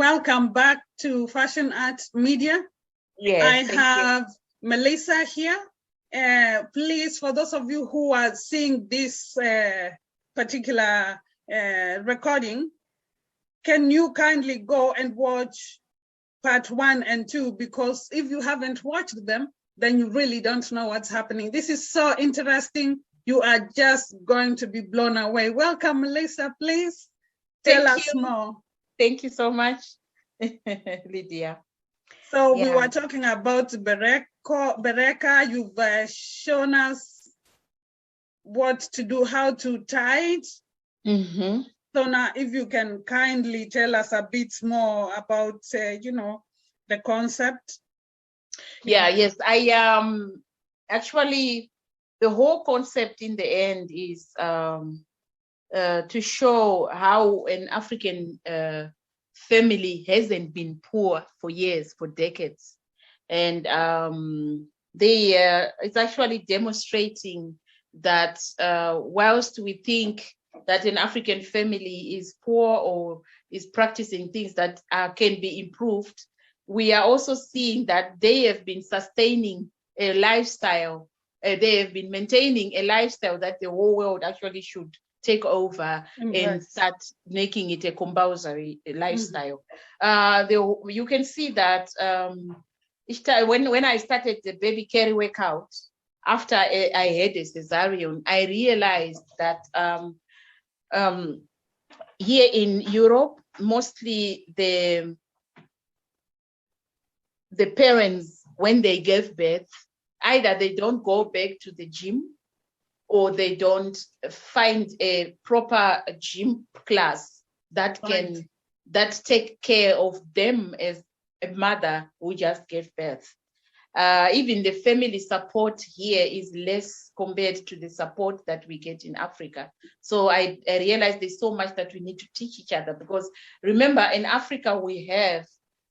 welcome back to Fashion Art Media. Yes, I have Melissa here. Please, for those of you who are seeing this particular recording, can you kindly go and watch part 1 and 2? Because if you haven't watched them, then you really don't know what's happening. This is so interesting. You are just going to be blown away. Welcome, Melissa, please. Tell us more. Thank you so much, Lydia. So we were talking about Bereka. You've shown us what to do, how to tie it. Mm-hmm. So now if you can kindly tell us a bit more about, the concept. Yes, I actually, the whole concept in the end is to show how an African family hasn't been poor for years, for decades. And it's actually demonstrating that whilst we think that an African family is poor or is practicing things that can be improved, we are also seeing that they have been sustaining a lifestyle. They have been maintaining a lifestyle that the whole world actually should take over and start making it a compulsory lifestyle. You can see that when I started the baby carry workout, after I had a cesarean, I realized that here in Europe, mostly the parents, when they give birth, either they don't go back to the gym or they don't find a proper gym class that take care of them as a mother who just gave birth. Even the family support here is less compared to the support that we get in Africa. So I realized there's so much that we need to teach each other, because remember, in Africa we have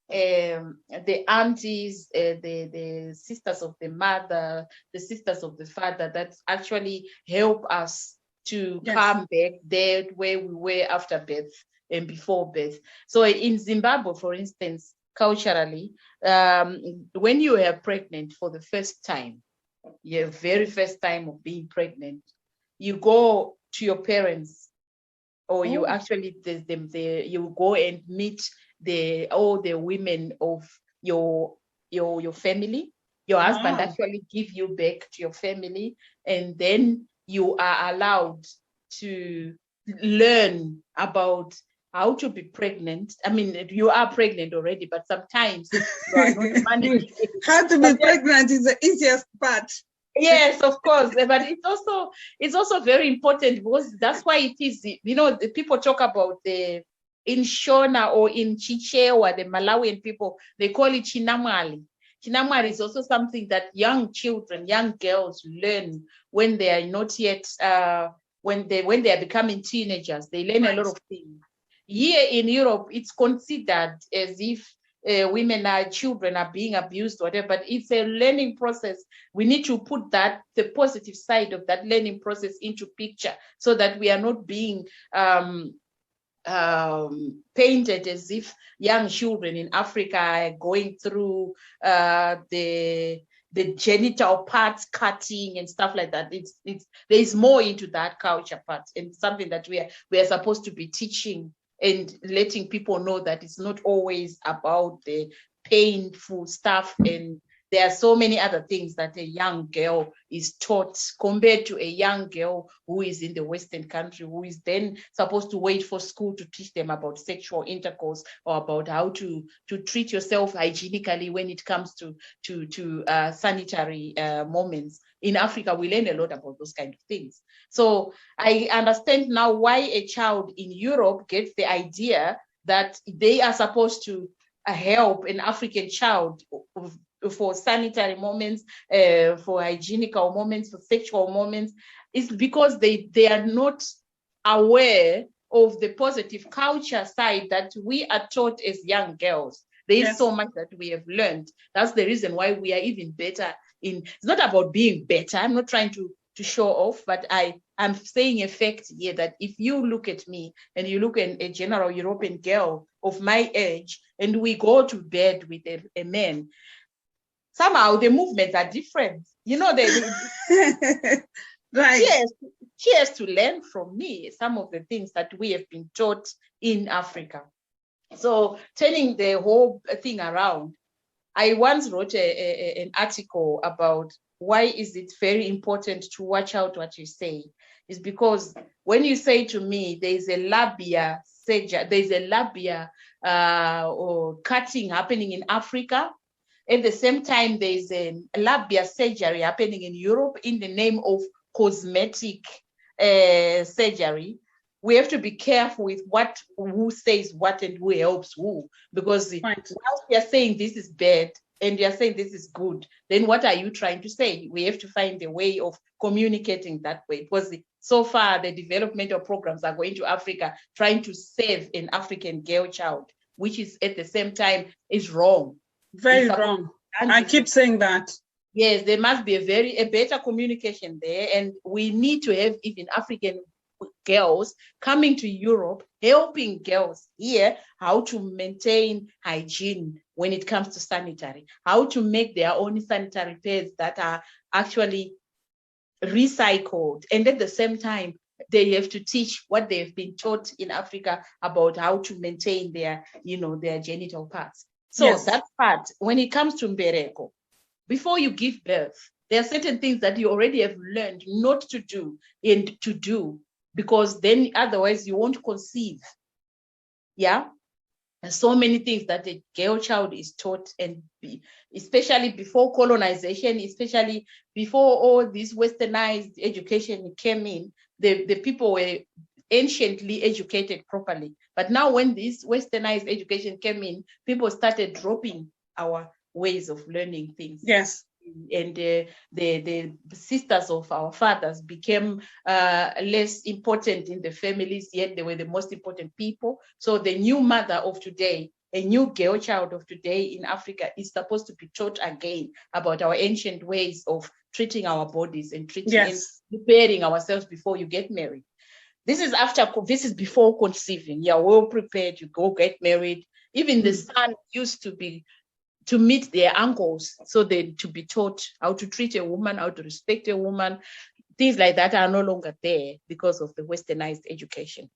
the aunties, the sisters of the mother, the sisters of the father, that actually help us to come back there where we were after birth and before birth. So in Zimbabwe, for instance, culturally, when you are pregnant for the first time, your very first time of being pregnant, you go to your parents, or you actually you go and meet all the women of your family. Your husband actually give you back to your family, and then you are allowed to learn about how to be pregnant. I mean, you are pregnant already, but sometimes you are not managing. How to be pregnant is the easiest part. Yes, of course, but it's also very important, because that's why it is. The people talk about in Shona or in Chichewa, the Malawian people, they call it chinamwali. Chinamwali is also something that young children, young girls learn when they are not yet, when they are becoming teenagers. They learn a lot of things. Here in Europe, it's considered as if children are being abused, whatever, but it's a learning process. We need to put the positive side of that learning process into picture, so that we are not being painted as if young children in Africa are going through the genital parts cutting and stuff like that. There is more into that culture part, and something that we are supposed to be teaching and letting people know that it's not always about the painful stuff, and there are so many other things that a young girl is taught compared to a young girl who is in the Western country, who is then supposed to wait for school to teach them about sexual intercourse, or about how to treat yourself hygienically when it comes to sanitary moments. In Africa, we learn a lot about those kind of things. So I understand now why a child in Europe gets the idea that they are supposed to help an African child for sanitary moments, for hygienical moments, for sexual moments. It's because they are not aware of the positive culture side that we are taught as young girls. There is so much that we have learned. That's the reason why we are even better it's not about being better. I'm not trying to to show off, but I'm saying a fact here that if you look at me and you look at a general European girl of my age and we go to bed with a man, somehow the movements are different. You know, right. She has to learn from me some of the things that we have been taught in Africa. So turning the whole thing around, I once wrote an article about why is it very important to watch out what you say. Is because when you say to me, there's a labia surgery, there's a labia or cutting happening in Africa. At the same time, there's a labia surgery happening in Europe in the name of cosmetic surgery. We have to be careful with who says what and who helps who, because once we are saying this is bad and you are saying this is good, then what are you trying to say? We have to find a way of communicating that way, because so far the developmental programs are going to Africa trying to save an African girl child, which is at the same time is wrong. Very wrong. I keep saying that. Yes, there must be a better communication there, and we need to have even African girls coming to Europe, helping girls here how to maintain hygiene when it comes to sanitary, how to make their own sanitary pads that are actually recycled. And at the same time, they have to teach what they've been taught in Africa about how to maintain their genital parts. So that part, when it comes to mbereko, before you give birth, there are certain things that you already have learned not to do and to do, because then otherwise you won't conceive. Yeah. And so many things that a girl child is taught, and especially before colonization, especially before all this westernized education came in, the people were anciently educated properly. But now when this westernized education came in, people started dropping our ways of learning things. Yes. And the sisters of our fathers became less important in the families, yet they were the most important people. So the new mother of today, a new girl child of today in Africa, is supposed to be taught again about our ancient ways of treating our bodies and treating and preparing ourselves before you get married. This is before conceiving. You're well prepared, you go get married. Even the son used to meet their uncles, so they to be taught how to treat a woman, how to respect a woman. Things like that are no longer there because of the westernized education.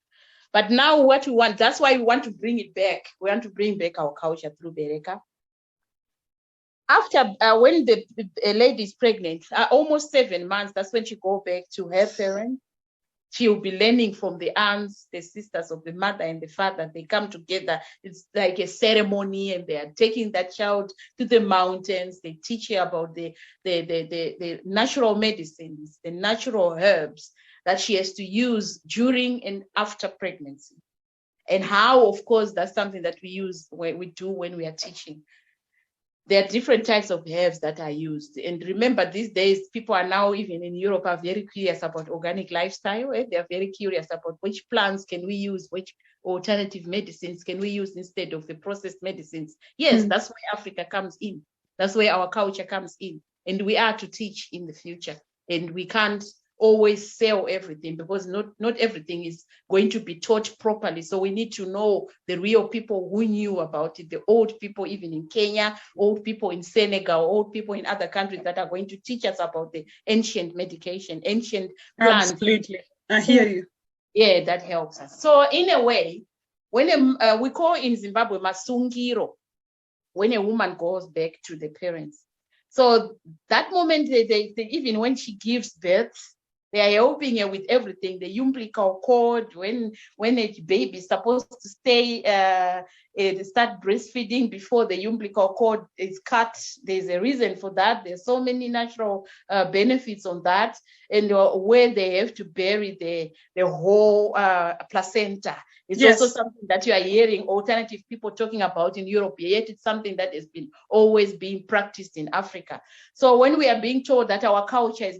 But now what we want, that's why we want to bring it back. We want to bring back our culture through Bereka. After, when the lady is pregnant, almost 7 months, that's when she goes back to her parents. She will be learning from the aunts, the sisters of the mother and the father. They come together. It's like a ceremony, and they are taking that child to the mountains. They teach her about the natural medicines, the natural herbs that she has to use during and after pregnancy. And how, of course, that's something that we do when we are teaching. There are different types of herbs that are used. And remember, these days, people are now, even in Europe, are very curious about organic lifestyle. They are very curious about which plants can we use, which alternative medicines can we use instead of the processed medicines. Yes, that's where Africa comes in. That's where our culture comes in. And we are to teach in the future. And we can't always sell everything, because not everything is going to be taught properly. So we need to know the real people who knew about it, the old people, even in Kenya, old people in Senegal, old people in other countries that are going to teach us about the ancient medication, ancient plants. Absolutely, I hear you. Yeah, that helps us. So in a way, when we call in Zimbabwe masungiro, when a woman goes back to the parents. So that moment, they even when she gives birth, they are helping her with everything. The umbilical cord, when a baby is supposed to stay, start breastfeeding before the umbilical cord is cut. There's a reason for that. There's so many natural benefits on that. And where they have to bury the whole placenta. It's also something that you are hearing alternative people talking about in Europe, yet it's something that has been always being practiced in Africa. So when we are being told that our culture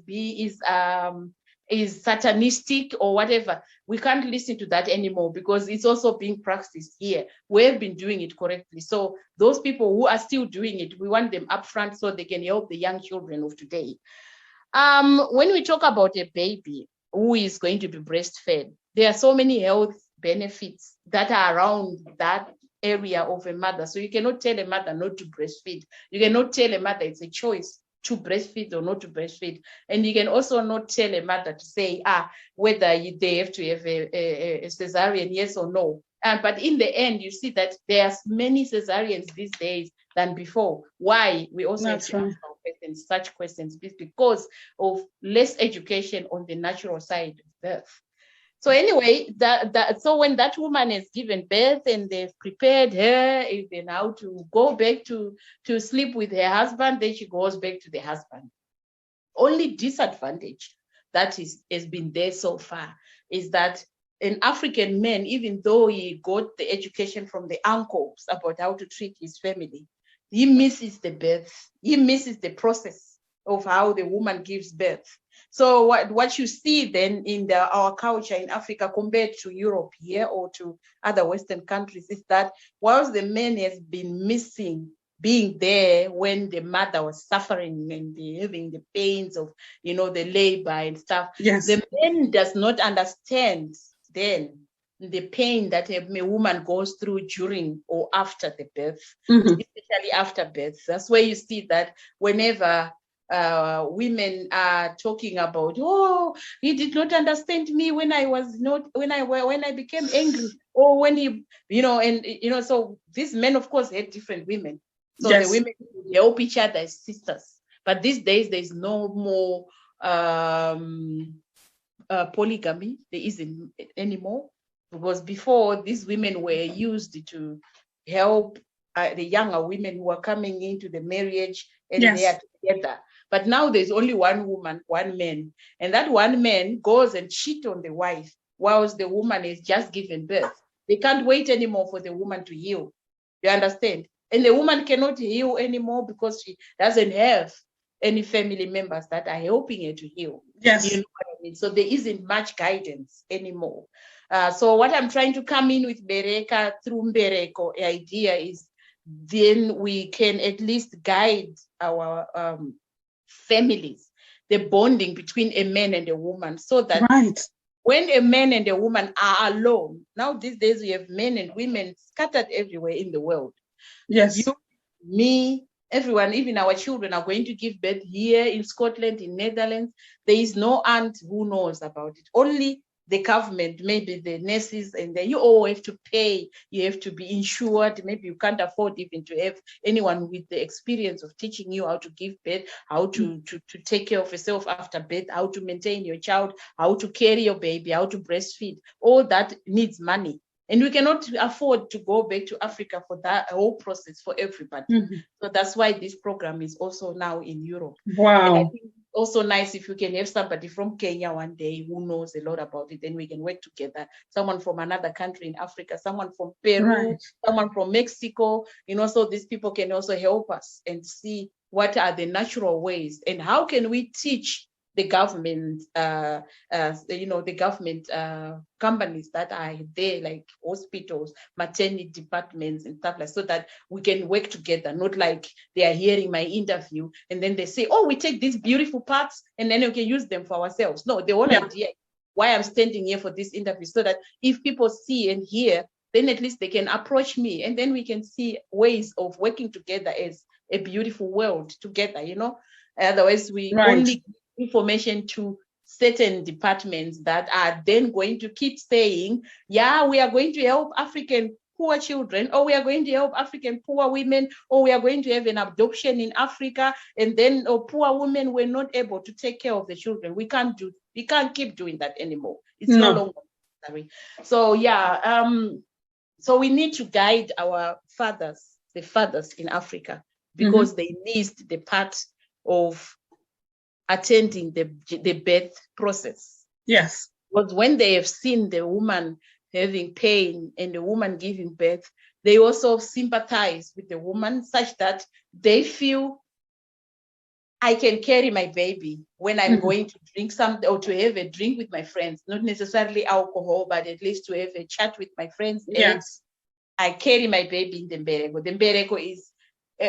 is satanistic or whatever, we can't listen to that anymore, because it's also being practiced here. We've been doing it correctly. So those people who are still doing it, we want them up front so they can help the young children of today. When we talk about a baby who is going to be breastfed, there are so many health benefits that are around that area of a mother. So you cannot tell a mother not to breastfeed. You cannot tell a mother it's a choice to breastfeed or not to breastfeed. And you can also not tell a mother to say, whether they have to have a cesarean, yes or no. But in the end, you see that there's many cesareans these days than before. Why? We also have to ask our questions, such questions, because of less education on the natural side of birth. So anyway, so when that woman has given birth and they've prepared her, even how to go back to sleep with her husband, then she goes back to the husband. Only disadvantage that has been there so far is that an African man, even though he got the education from the uncles about how to treat his family, he misses the birth. He misses the process of how the woman gives birth. So what you see then in our culture in Africa compared to Europe here or to other Western countries is that whilst the man has been missing being there when the mother was suffering and having the pains of, the labor and stuff, the man does not understand then the pain that a woman goes through during or after the birth, especially after birth. That's where you see that whenever women are talking about, he did not understand me when I became angry, or when he, so these men, of course, had different women. So the women help each other as sisters. But these days, there's no more polygamy. There isn't anymore, because before these women were used to help the younger women who are coming into the marriage, and they are together. But now there's only one woman, one man, and that one man goes and cheats on the wife whilst the woman is just given birth. They can't wait anymore for the woman to heal. You understand? And the woman cannot heal anymore because she doesn't have any family members that are helping her to heal. Yes. You know what I mean? So there isn't much guidance anymore. So what I'm trying to come in with Bereka through mbereko idea is then we can at least guide our families, the bonding between a man and a woman, so that when a man and a woman are alone, now these days we have men and women scattered everywhere in the world. Yes. You, me, everyone, even our children are going to give birth here in Scotland, in Netherlands. There is no aunt who knows about it. Only the government, maybe the nurses, and then you all have to pay. You have to be insured. Maybe you can't afford even to have anyone with the experience of teaching you how to give birth, how to take care of yourself after birth, how to maintain your child, how to carry your baby, how to breastfeed. All that needs money. And we cannot afford to go back to Africa for that whole process for everybody. So that's why this program is also now in Europe. Wow. And I think it's also nice if you can have somebody from Kenya one day who knows a lot about it, then we can work together. Someone from another country in Africa, someone from Peru, someone from Mexico, so these people can also help us and see what are the natural ways and how can we teach the government, the government companies that are there, like hospitals, maternity departments and stuff like, so that we can work together, not like they are hearing my interview and then they say, we take these beautiful parts and then we can use them for ourselves. No, the whole idea why I'm standing here for this interview, so that if people see and hear, then at least they can approach me and then we can see ways of working together as a beautiful world together, Otherwise, we only information to certain departments that are then going to keep saying, we are going to help African poor children, or we are going to help African poor women, or we are going to have an adoption in Africa, and then poor women were not able to take care of the children. We can't keep doing that anymore. It's no longer necessary. So so we need to guide our fathers, the fathers in Africa, because they missed the part of attending the birth process. Yes. Because when they have seen the woman having pain and the woman giving birth, they also sympathize with the woman such that they feel, I can carry my baby when I'm going to drink something or to have a drink with my friends, not necessarily alcohol, but at least to have a chat with my friends. Yes. I carry my baby in the mbereko. The mbereko is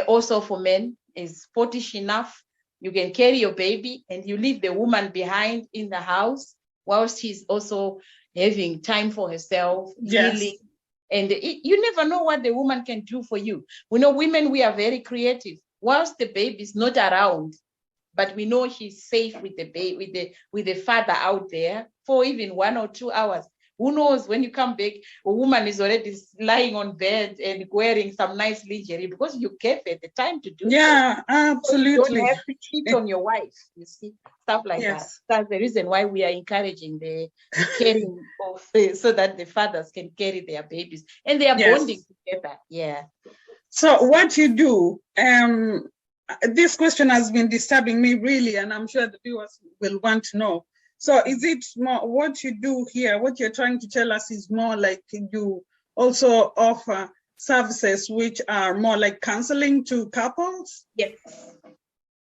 also for men, is sportish enough You can carry your baby and you leave the woman behind in the house whilst she's also having time for herself, healing. And you never know what the woman can do for you. We know women, we are very creative. Whilst the baby is not around, but we know she's safe with the baby, with the father out there for even 1 or 2 hours. Who knows, when you come back, a woman is already lying on bed and wearing some nice lingerie because you gave her the time to do Yeah, absolutely. So you don't have to cheat on your wife, you see, stuff like that. That's the reason why we are encouraging the caring of so that the fathers can carry their babies and they are bonding together. Yeah. So what you do, this question has been disturbing me really, and I'm sure the viewers will want to know. So is it more what you do here, what you're trying to tell us is more like you also offer services which are more like counseling to couples? Yes.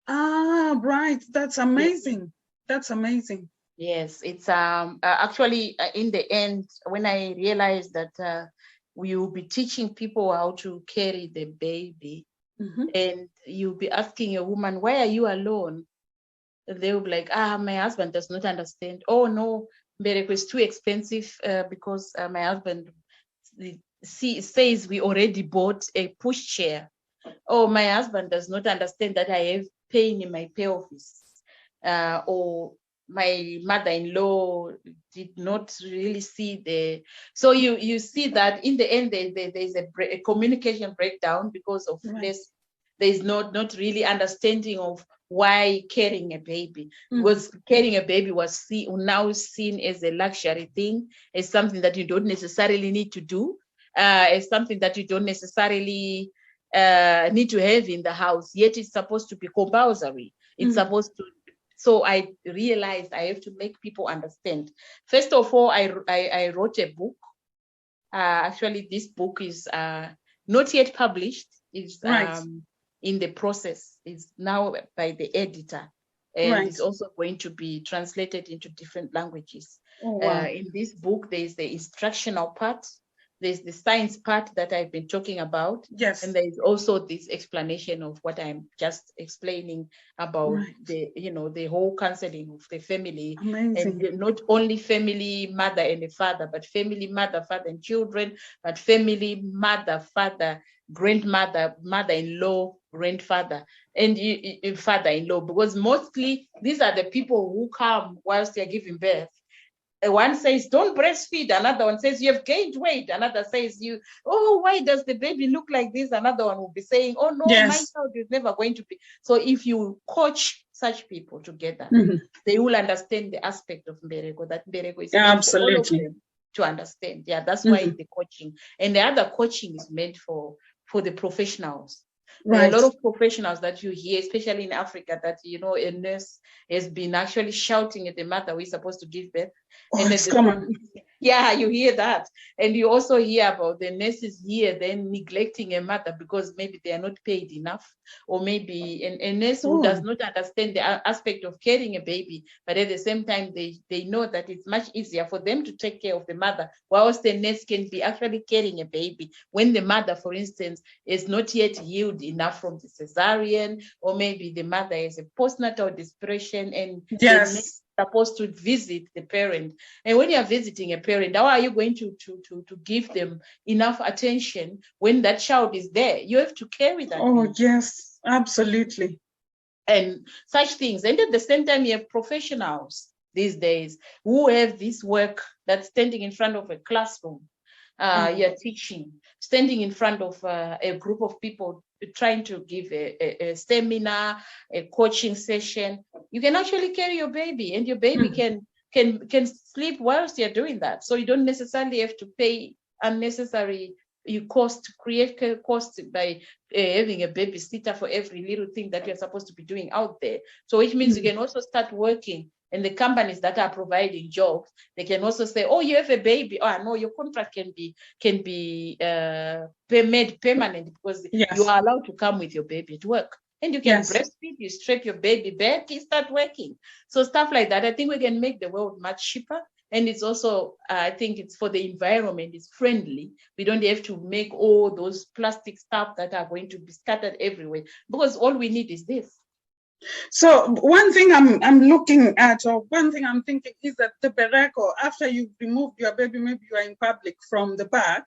Ah, right. That's amazing. Yes. That's amazing. Yes, it's actually in the end, when I realized that we will be teaching people how to carry the baby, and you'll be asking a woman, why are you alone? They will be like, my husband does not understand. Oh no, mbereko is too expensive because my husband says we already bought a pushchair. Oh, my husband does not understand that I have pain in my pelvis. Or my mother-in-law did not really see the. So you see that in the end there's a communication breakdown because of this. There's not really understanding of why carrying a baby, because carrying a baby was now seen as a luxury thing, as something that you don't necessarily need to do, as something that you don't necessarily need to have in the house, yet it's supposed to be compulsory. It's supposed to. So I realized I have to make people understand. First of all, I wrote a book. Actually, this book is not yet published. It's in the process. It's now by the editor. And it's also going to be translated into different languages. Oh, wow. In this book, there's the instructional part. There's the science part that I've been talking about. Yes. And there's also this explanation of what I'm just explaining about the whole counseling of the family. Amazing. And not only family, mother and a father, but family, mother, father and children, but family, mother, father, grandmother, mother-in-law, grandfather, and father-in-law, because mostly these are the people who come whilst they're giving birth. One says, don't breastfeed. Another one says, you have gained weight. Another says, why does the baby look like this? Another one will be saying, oh, no, my child is never going to be. So if you coach such people together, they will understand the aspect of mbereko, that mbereko is meant for all of them to understand. Yeah, that's why the coaching. And the other coaching is meant for the professionals. There are a lot of professionals that you hear, especially in Africa, that, a nurse has been actually shouting at the mother who is supposed to give birth. And it's common. Yeah, you hear that. And you also hear about the nurses here then neglecting a mother because maybe they are not paid enough, or maybe a nurse who does not understand the aspect of carrying a baby, but at the same time, they know that it's much easier for them to take care of the mother, whilst the nurse can be actually carrying a baby when the mother, for instance, is not yet healed enough from the cesarean, or maybe the mother has a postnatal depression and the nurse supposed to visit the parent. And when you are visiting a parent, how are you going to give them enough attention when that child is there? You have to carry that. Oh, yes, absolutely. And such things. And at the same time, you have professionals these days who have this work that's standing in front of a classroom. You're teaching, standing in front of a group of people, trying to give a seminar, a coaching session. You can actually carry your baby, and your baby can sleep whilst you're doing that. So you don't necessarily have to pay unnecessary create cost by having a babysitter for every little thing that you're supposed to be doing out there. So which means you can also start working. And the companies that are providing jobs, they can also say, oh, you have a baby. Oh, no, your contract can be made permanent because you are allowed to come with your baby to work. And you can breastfeed, you strap your baby back, you start working. So stuff like that. I think we can make the world much cheaper. And it's also, I think it's for the environment, it's friendly. We don't have to make all those plastic stuff that are going to be scattered everywhere, because all we need is this. So one thing I'm looking at, or one thing I'm thinking is that the bereko, after you've removed your baby, maybe you are in public from the back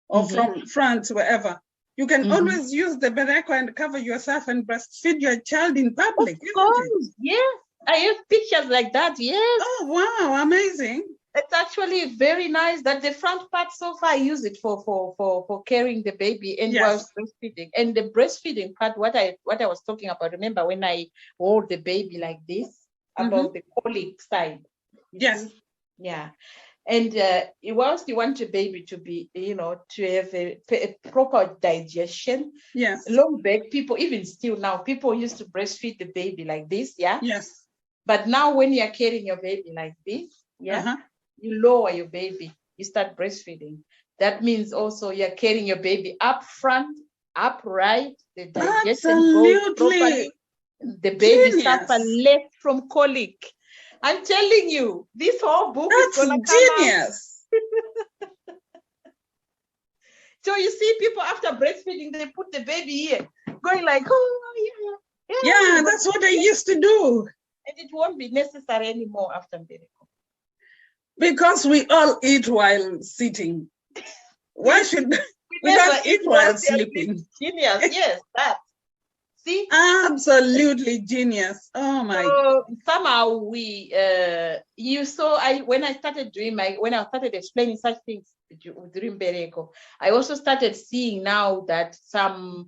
or from front, wherever, you can always use the bereko and cover yourself and breastfeed your child in public. Of course, yes. I have pictures like that, yes. Oh, wow, amazing. It's actually very nice that the front part so far I use it for carrying the baby and whilst breastfeeding. And the breastfeeding part, what I was talking about, remember when I hold the baby like this, about the colic side. Yes. See? Yeah. And whilst you want your baby to be, to have a proper digestion, yes, long back, people, even still now, people used to breastfeed the baby like this, yeah? Yes. But now when you're carrying your baby like this, yeah, you lower your baby, you start breastfeeding. That means also you're carrying your baby up front, upright, the digestion goes properly, the baby suffer less from colic. I'm telling you, this whole book is gonna come genius. So you see people after breastfeeding, they put the baby here, going like, oh, yeah, that's what I used to do. And it won't be necessary anymore after mbereko. Because we all eat while sitting. Why should we not eat while sleeping? Genius, yes, that. See? Absolutely genius. Oh my. So somehow we, when I started explaining such things during mbereko, I also started seeing now that some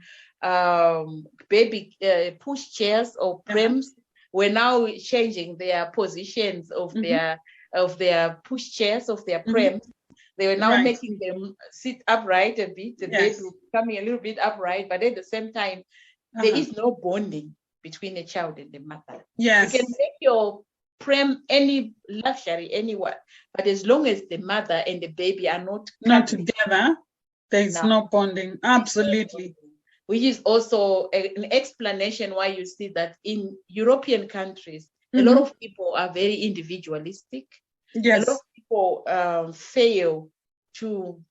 baby push chairs or prams were now changing their positions of their push chairs, of their prams. They were now making them sit upright a bit, the baby becoming a little bit upright, but at the same time, there is no bonding between a child and the mother. Yes. You can make your pram any luxury anywhere, but as long as the mother and the baby are not together, there is no bonding. Absolutely. Which is also an explanation why you see that in European countries, a lot of people are very individualistic. Yes. A lot of people fail to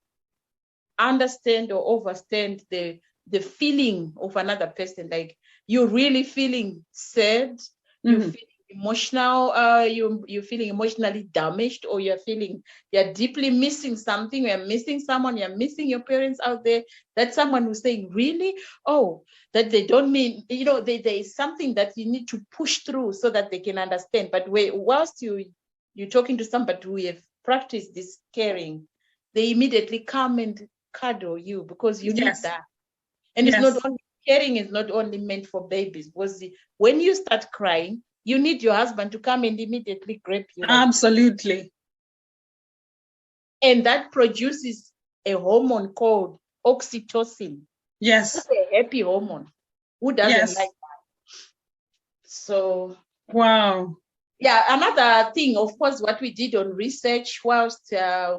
understand or understand the feeling of another person. Like you're really feeling sad, you're feeling emotional, you're feeling emotionally damaged, or you're deeply missing something, you're missing someone, you're missing your parents out there. That's someone who's saying, really? Oh, that they don't mean, there is something that you need to push through so that they can understand. But whilst you're talking to somebody who have practiced this caring, they immediately come and cuddle you because you need that. And it's not only caring is not only meant for babies, because when you start crying, you need your husband to come and immediately grab you. Absolutely. And that produces a hormone called oxytocin. Yes. That's a happy hormone. Who doesn't like that? So. Wow. Yeah, another thing, of course, what we did on research whilst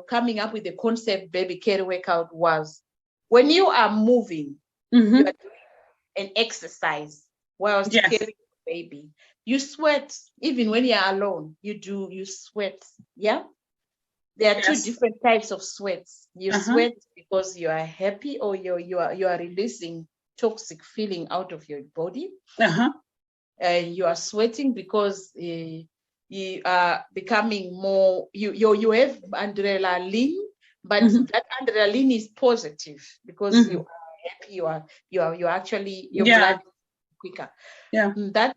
coming up with the concept baby care workout was when you are moving, you are doing an exercise whilst caring for the baby. You sweat, even when you're alone, you sweat. Yeah. There are two different types of sweats. You sweat because you are happy, or you are releasing toxic feeling out of your body. And you are sweating because you are becoming more, you have adrenaline, but that adrenaline is positive because you are happy, you actually, your blood is quicker. Yeah. That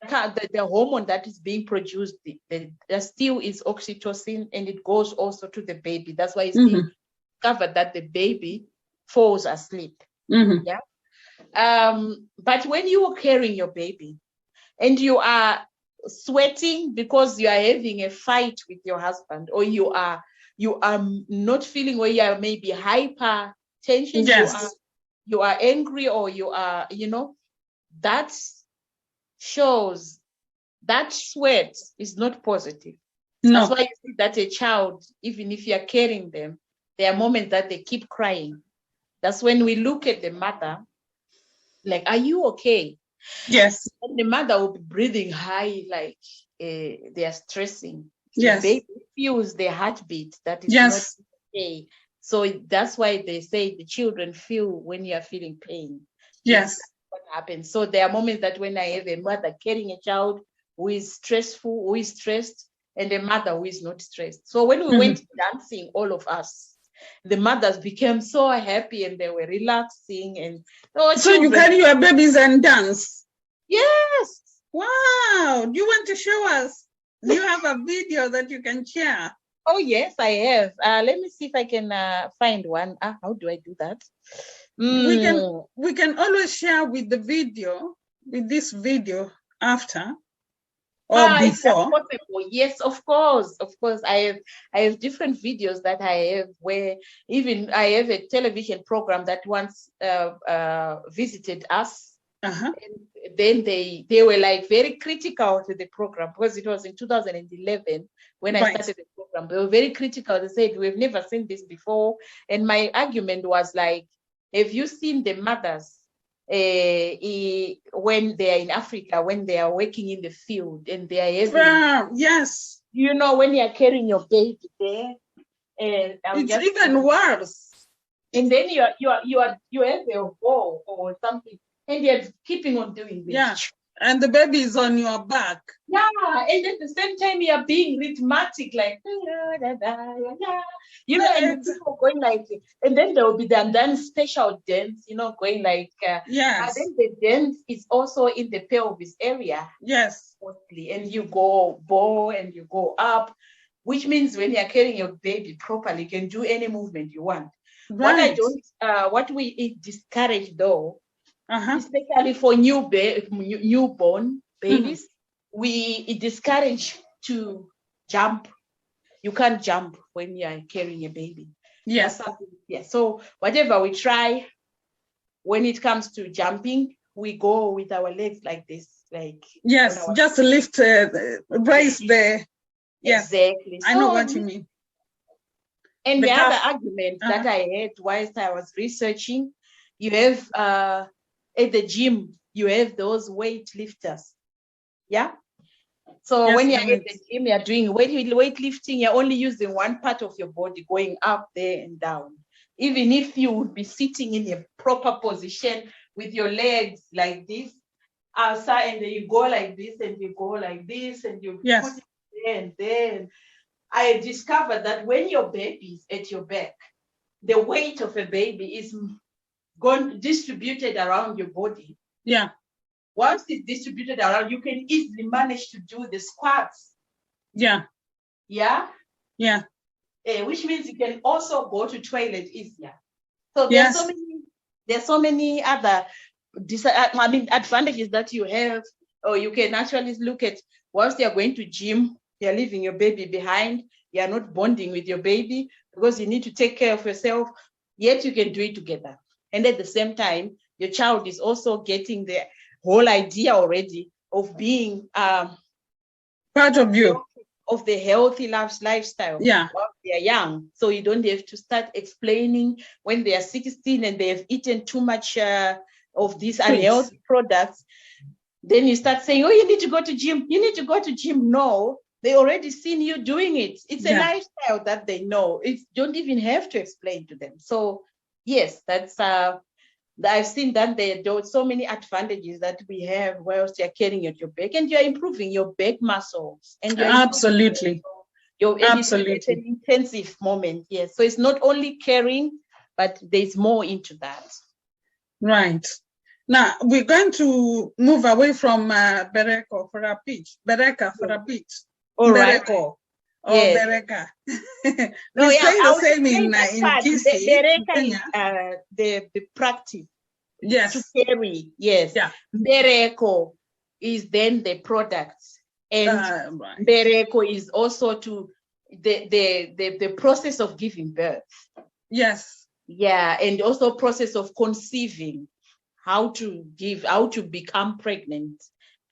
the hormone that is being produced, there still is oxytocin, and it goes also to the baby. That's why it's being discovered that the baby falls asleep. Yeah. But when you are carrying your baby and you are sweating because you are having a fight with your husband, or you are not feeling, or you are maybe hypertension, you are angry, or you are, that shows that sweat is not positive. No. That's why you see that a child, even if you are carrying them, there are moments that they keep crying. That's when we look at the mother, like, are you okay? Yes. And the mother will be breathing high, like they are stressing. Yes. The baby feels the heartbeat that is not okay. So that's why they say the children feel when you are feeling pain. Yes. What happens. So there are moments that when I have a mother carrying a child who is stressful, who is stressed, and a mother who is not stressed. So when we went dancing, all of us, the mothers became so happy and they were relaxing. And so you carry your babies and dance? Yes. Wow. Do you want to show us? Do you have a video that you can share? Oh, yes, I have. Let me see if I can find one. How do I do that? We can always share with the video, with this video after or before. Possible. Yes, of course. I have different videos that I have where even I have a television program that once visited us. And then they were like very critical to the program because it was in 2011 when I started the program. They were very critical. They said, we've never seen this before. And my argument was like, have you seen the mothers when they are in Africa, when they are working in the field and they are having, yes, you know, when you are carrying your baby there, and it's even worse. And then you have a ball or something, and you're keeping on doing this. Yeah, and the baby is on your back. Yeah, and at the same time you are being rhythmic, like you know, and people going like, and then there will be the dance special dance, you know, going like yes. And then the dance is also in the pelvis area. Yes, mostly, and you go bow and you go up, which means when you're carrying your baby properly, you can do any movement you want. Right. What we discourage though. Especially for newborn babies, we discourage to jump. You can't jump when you are carrying a baby. Yes. Yeah. So whatever we try, when it comes to jumping, we go with our legs like this, like yes, just lift, raise the. Yes, exactly. I know what you mean. And the other argument that I had whilst I was researching, you have at the gym, you have those weight lifters. Yeah. So when you're at the gym, you're doing weightlifting, you're only using one part of your body going up there and down. Even if you would be sitting in a proper position with your legs like this outside, and then you go like this and you go like this and you put it there and then. I discovered that when your baby is at your back, the weight of a baby is distributed around your body. Yeah. Once it's distributed around, you can easily manage to do the squats. Yeah. Yeah. Yeah. Which means you can also go to toilet easier. So there's so many other advantages that you have, or you can actually look at whilst you're going to gym, you're leaving your baby behind, you're not bonding with your baby because you need to take care of yourself, yet you can do it together. And at the same time, your child is also getting the whole idea already of being part of you, of the healthy lifestyle. Yeah, while they are young. So you don't have to start explaining when they are 16 and they have eaten too much of these unhealthy products. Then you start saying, "Oh, you need to go to gym. You need to go to gym." No, they already seen you doing it. It's a lifestyle that they know. It don't even have to explain to them. So yes, that's I've seen that there are so many advantages that we have whilst you're carrying at your back, and you're improving your back muscles. And you're absolutely, it's an intensive moment. Yes, so it's not only carrying, but there's more into that. Right. Now we're going to move away from Bereka for a bit. All Mbereko. Right. Or Bereka. No, say the same in Kisi. Bereka is the practice. Yes. To carry. Yes. Yeah. Mbereko is then the product, and mbereko is also to the process of giving birth. Yes. Yeah, and also process of conceiving, how to become pregnant.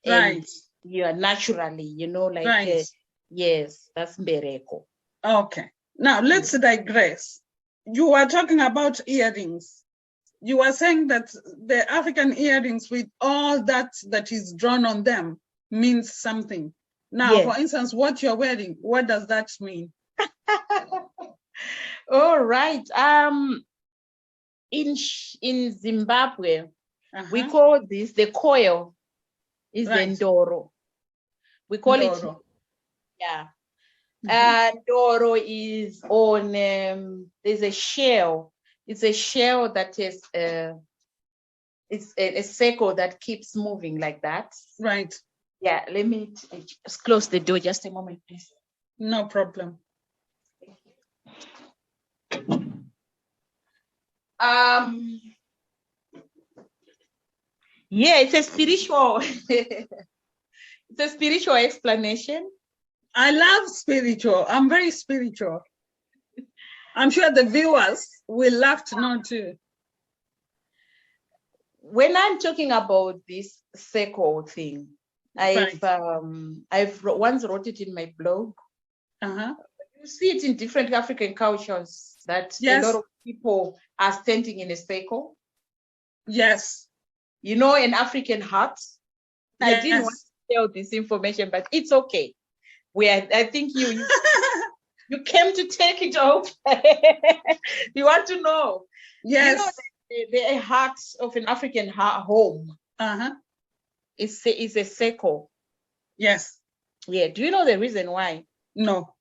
Right. And yeah, naturally, like yes, that's mbereko. Okay. Now let's digress. You were talking about earrings. You were saying that the African earrings with all that is drawn on them means something. Now, for instance, what you're wearing, what does that mean? All right. In Zimbabwe, We call this the coil is the Right. ndoro. We call Ndoro. it ndoro is on there's a shell. It's a shell that is it's a circle that keeps moving like that. Right. Yeah, let me just close the door just a moment, please. No problem. Yeah, it's a spiritual it's a spiritual explanation. I love spiritual. I'm very spiritual. I'm sure the viewers will love to know too. When I'm talking about this circle thing, I've once wrote it in my blog. You see it in different African cultures that a lot of people are standing in a circle. Yes. You know, an African hut. Yes. I didn't want to tell this information, but it's okay. I think you came to take it off. You want to know? Yes. You know, the heart of an African home. It's a circle. Yes. Yeah. Do you know the reason why? No.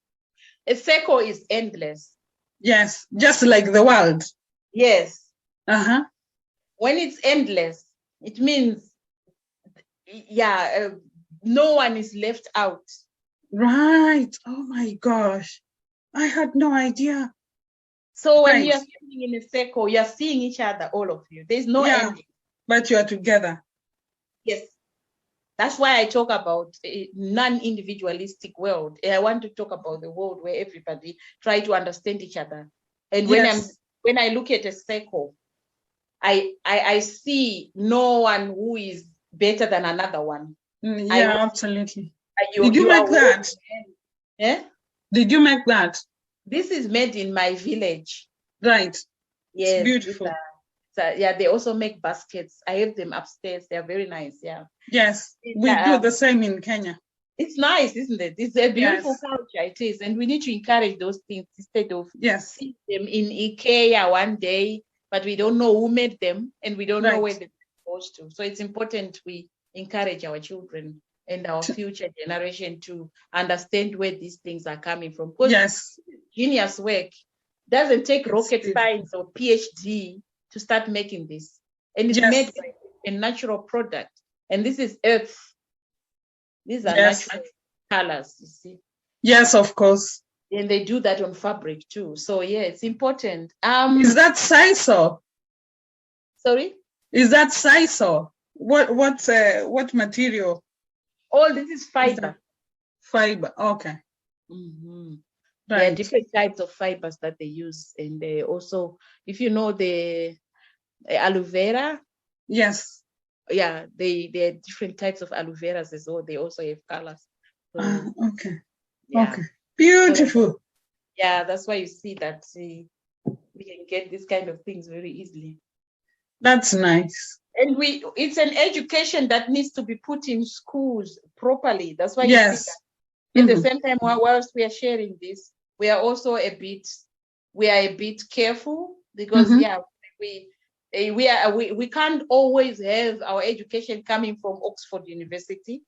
A circle is endless. Yes. Just like the world. Yes. When it's endless, it means, no one is left out. Right. Oh my gosh. I had no idea. So when you're standing in a circle, you're seeing each other, all of you. There's no ending. But you are together. Yes. That's why I talk about a non-individualistic world. I want to talk about the world where everybody try to understand each other. And when I look at a circle, I see no one who is better than another one. Absolutely. Did you make that? Yeah. Did you make that? This is made in my village. Right. Yes. It's beautiful. They also make baskets. I have them upstairs. They're very nice. Yeah. Yes. We do the same in Kenya. It's nice, isn't it? It's a beautiful culture. It is. And we need to encourage those things instead of seeing them in IKEA one day, but we don't know who made them and we don't know where they're supposed to. So it's important we encourage our children and our future generation to understand where these things are coming from. Because genius work doesn't take rocket science or PhD to start making this. And it's made by a natural product. And this is earth. These are natural colors, you see. Yes, of course. And they do that on fabric too. So yeah, it's important. Is that sisal? Sorry? Is that sisal? What material? Oh, this is fiber. Fiber, okay. Right. There are different types of fibers that they use. And they also, if you know the aloe vera. Yes. Yeah, there are different types of aloe veras as well. They also have colors. So, okay. Beautiful. So, yeah, that's why you see that we can get this kind of things very easily. That's nice. And it's an education that needs to be put in schools properly. That's why you see that. At the same time, whilst we are sharing this, we are also a bit careful because we can't always have our education coming from Oxford University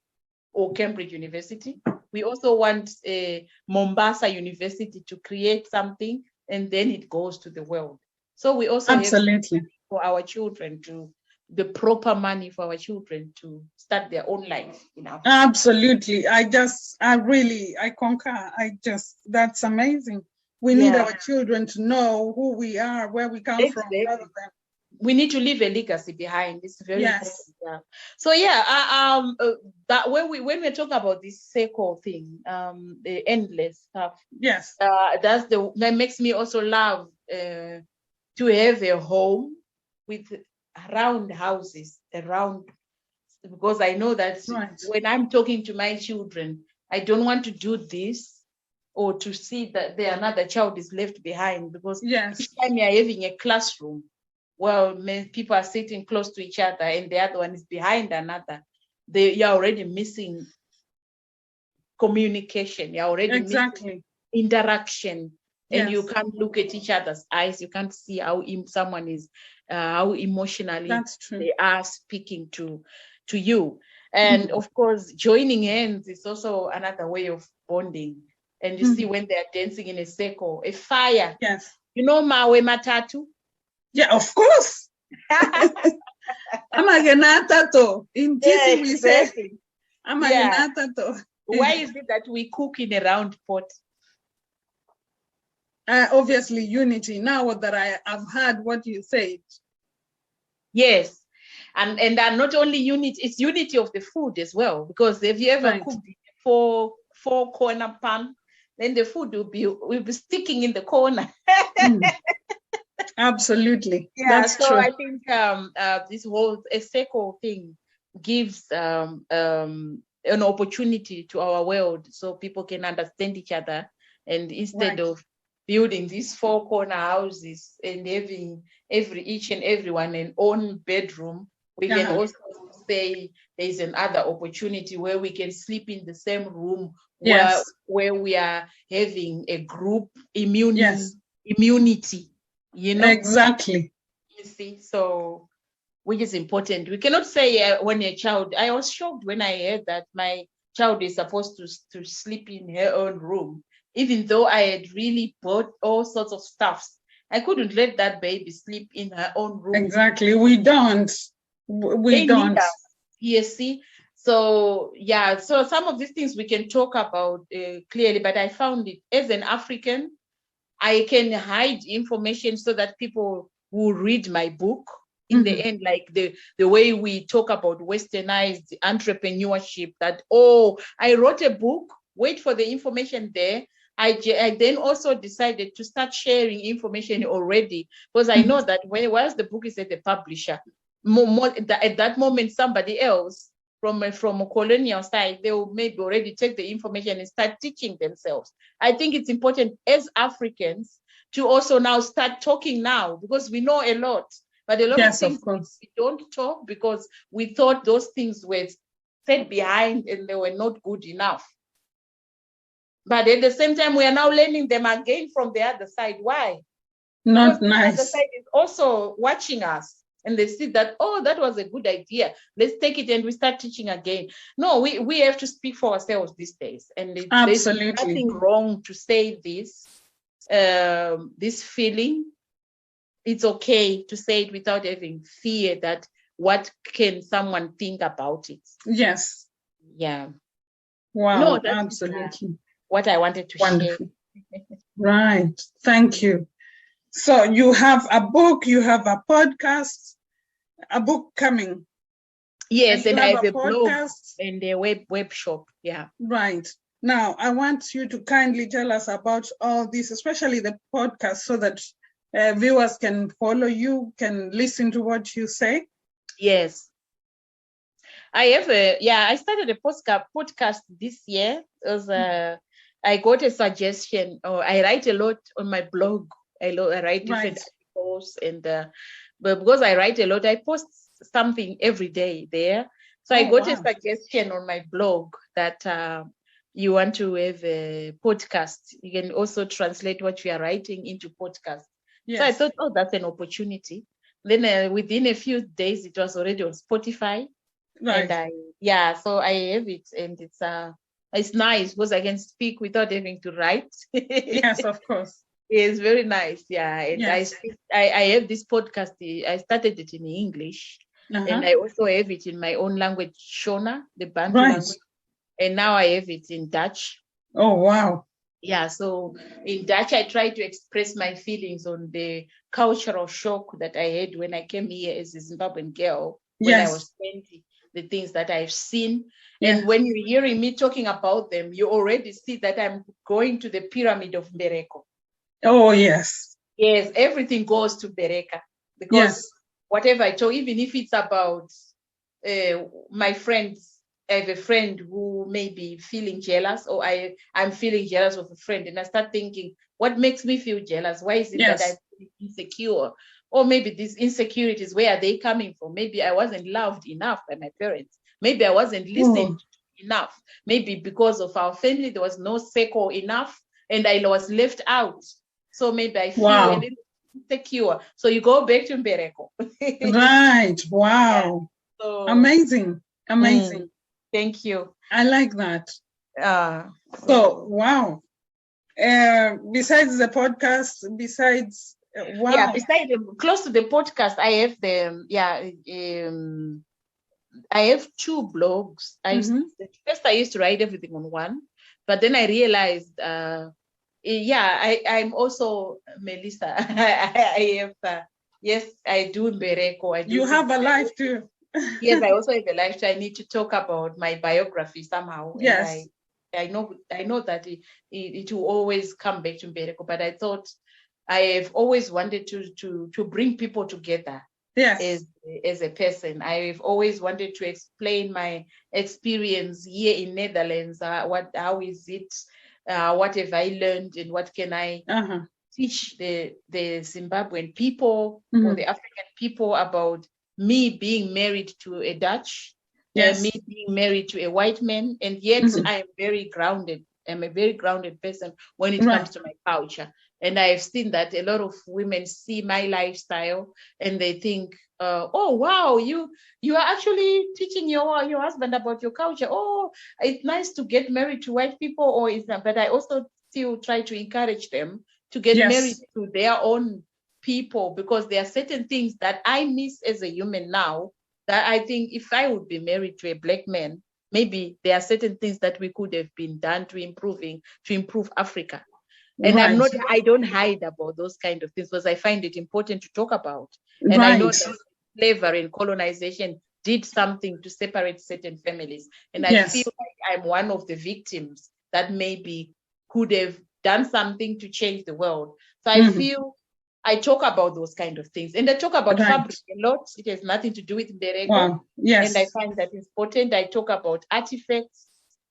or Cambridge University. We also want Mombasa University to create something and then it goes to the world. So we also have for our children the proper money for our children to start their own life. Absolutely. I concur. That's amazing. We need our children to know who we are, where we come from. Rather than... We need to leave a legacy behind. It's very important. Yeah. So that when we talk about this circle thing, the endless stuff. Yes. That makes me also love to have a home with round houses around, because I know that when I'm talking to my children, I don't want to do this or to see that another child is left behind, because each time you're having a classroom, people are sitting close to each other and the other one is behind another, you're already missing communication, you're already missing interaction. And you can't look at each other's eyes. You can't see how someone is how emotionally That's true. they are speaking to you. And of course, joining hands is also another way of bonding. And you see when they are dancing in a circle, a fire. Yes. You know Mawe Matatu? Yeah, of course. Amagenatato. In Kisi we say Amagenatato. Why is it that we cook in a round pot? Obviously, unity. Now that I've heard what you said. Yes. And not only unity, it's unity of the food as well. Because if you ever cooked four corner pan, then the food will be sticking in the corner. Absolutely. Yeah, that's so true. I think this whole Eseko thing gives an opportunity to our world so people can understand each other. And instead of building these four corner houses and having each and everyone an own bedroom, we can also say there's another opportunity where we can sleep in the same room where we are having a group immunity, you know? Exactly. You see, so which is important. We cannot say when a child, I was shocked when I heard that my child is supposed to sleep in her own room, even though I had really bought all sorts of stuffs. I couldn't let that baby sleep in her own room. Exactly. We don't. We don't. You see? So, yeah, so some of these things we can talk about clearly, but I found it as an African, I can hide information so that people will read my book. In the end, like the way we talk about westernized entrepreneurship, that, I wrote a book, wait for the information there. I then also decided to start sharing information already, because I know that once the book is at the publisher, at that moment, somebody else from a colonial side, they will maybe already take the information and start teaching themselves. I think it's important as Africans to also now start talking now, because we know a lot, but a lot of things we don't talk because we thought those things were set behind and they were not good enough. But at the same time, we are now learning them again from the other side. Why? Not because nice. The other side is also watching us, and they see that, that was a good idea. Let's take it and we start teaching again. No, we have to speak for ourselves these days. And there's nothing wrong to say this feeling. It's okay to say it without having fear that what can someone think about it. Yes. Yeah. Wow, no, absolutely. What I wanted to share. Right. Thank you. So you have a book, you have a podcast, a book coming. Yes, and I have a blog and a web shop. Yeah. Right. Now, I want you to kindly tell us about all this, especially the podcast, so that viewers can follow you, can listen to what you say. Yes. I started a podcast this year. I got a suggestion. I write a lot on my blog. I write different articles, and but because I write a lot, I post something every day there. So I got a suggestion on my blog that you want to have a podcast. You can also translate what you are writing into podcast. Yes. So I thought, that's an opportunity. Then within a few days, it was already on Spotify. Right. And so I have it, and it's nice because I can speak without having to write. Yes, of course. It's very nice. Yeah. And yes. I have this podcast. I started it in English, and I also have it in my own language, Shona, the Bantu language. And now I have it in Dutch. Oh, wow. Yeah. So in Dutch, I try to express my feelings on the cultural shock that I had when I came here as a Zimbabwean girl when I was 20. The things that I've seen. Yes. And when you're hearing me talking about them, you already see that I'm going to the pyramid of Mbereko. Oh, yes. Yes, everything goes to Bereka. Because whatever I talk, even if it's about my friends, I have a friend who may be feeling jealous, or I'm feeling jealous of a friend, and I start thinking, what makes me feel jealous? Why is it that I feel insecure? Or maybe these insecurities, where are they coming from? Maybe I wasn't loved enough by my parents. Maybe I wasn't listened to enough. Maybe because of our family, there was no circle enough, and I was left out. So maybe I feel a little insecure. So you go back to mbereko. Right. Wow. Yeah. So, amazing. Thank you. I like that. So wow. Besides the podcast, wow. Yeah, besides close to the podcast, I have I have 2 blogs. First I used to write everything on one, but then I realized I'm also Melissa. I have yes, I do mbereko. You have a life too. Yes, I also have a life too. I need to talk about my biography somehow. Yes. And I know that it will always come back to mbereko, but I thought I have always wanted to bring people together. Yes. As a person, I've always wanted to explain my experience here in Netherlands. How is it? What have I learned, and what can I teach the Zimbabwean people or the African people about me being married to a Dutch, me being married to a white man, and yet I am very grounded. I'm a very grounded person when it comes to my culture. And I've seen that a lot of women see my lifestyle and they think, oh, wow, you are actually teaching your husband about your culture. Oh, it's nice to get married to white people, or is that? But I also still try to encourage them to get married to their own people, because there are certain things that I miss as a human now that I think if I would be married to a black man, maybe there are certain things that we could have been done to improve Africa. And I don't hide about those kind of things because I find it important to talk about. And I know that slavery and colonization did something to separate certain families. And I feel like I'm one of the victims that maybe could have done something to change the world. So I feel I talk about those kind of things. And I talk about fabric a lot. It has nothing to do with mbereko. Wow. Yes. And I find that important. I talk about artifacts.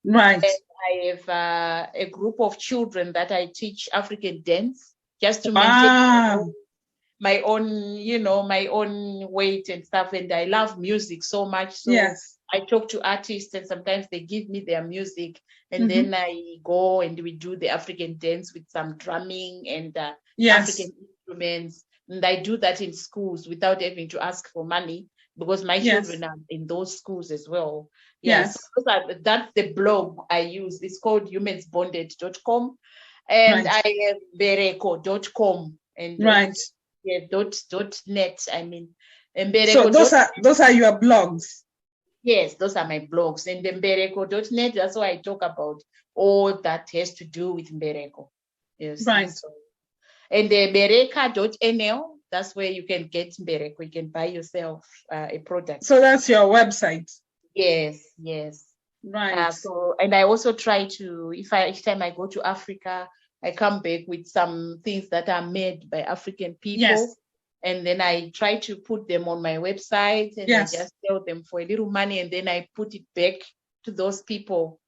Right. And I have a group of children that I teach African dance just to maintain my own weight and stuff. And I love music so much. So I talk to artists and sometimes they give me their music. And then I go and we do the African dance with some drumming and African instruments. And I do that in schools without having to ask for money, because my children are in those schools as well. Yes. So that's the blog I use. It's called humansbonded.com. And I have mbereko.com and .net. I mean, so those are your blogs. Yes, those are my blogs. And the mbereko.net, that's why I talk about all that has to do with mbereko. Yes. Right. So, and the bereka.nl, that's where you can get mbereko. You can buy yourself a product. So that's your website. Yes. Right. And I also try to, each time I go to Africa, I come back with some things that are made by African people. Yes. And then I try to put them on my website and I just sell them for a little money. And then I put it back to those people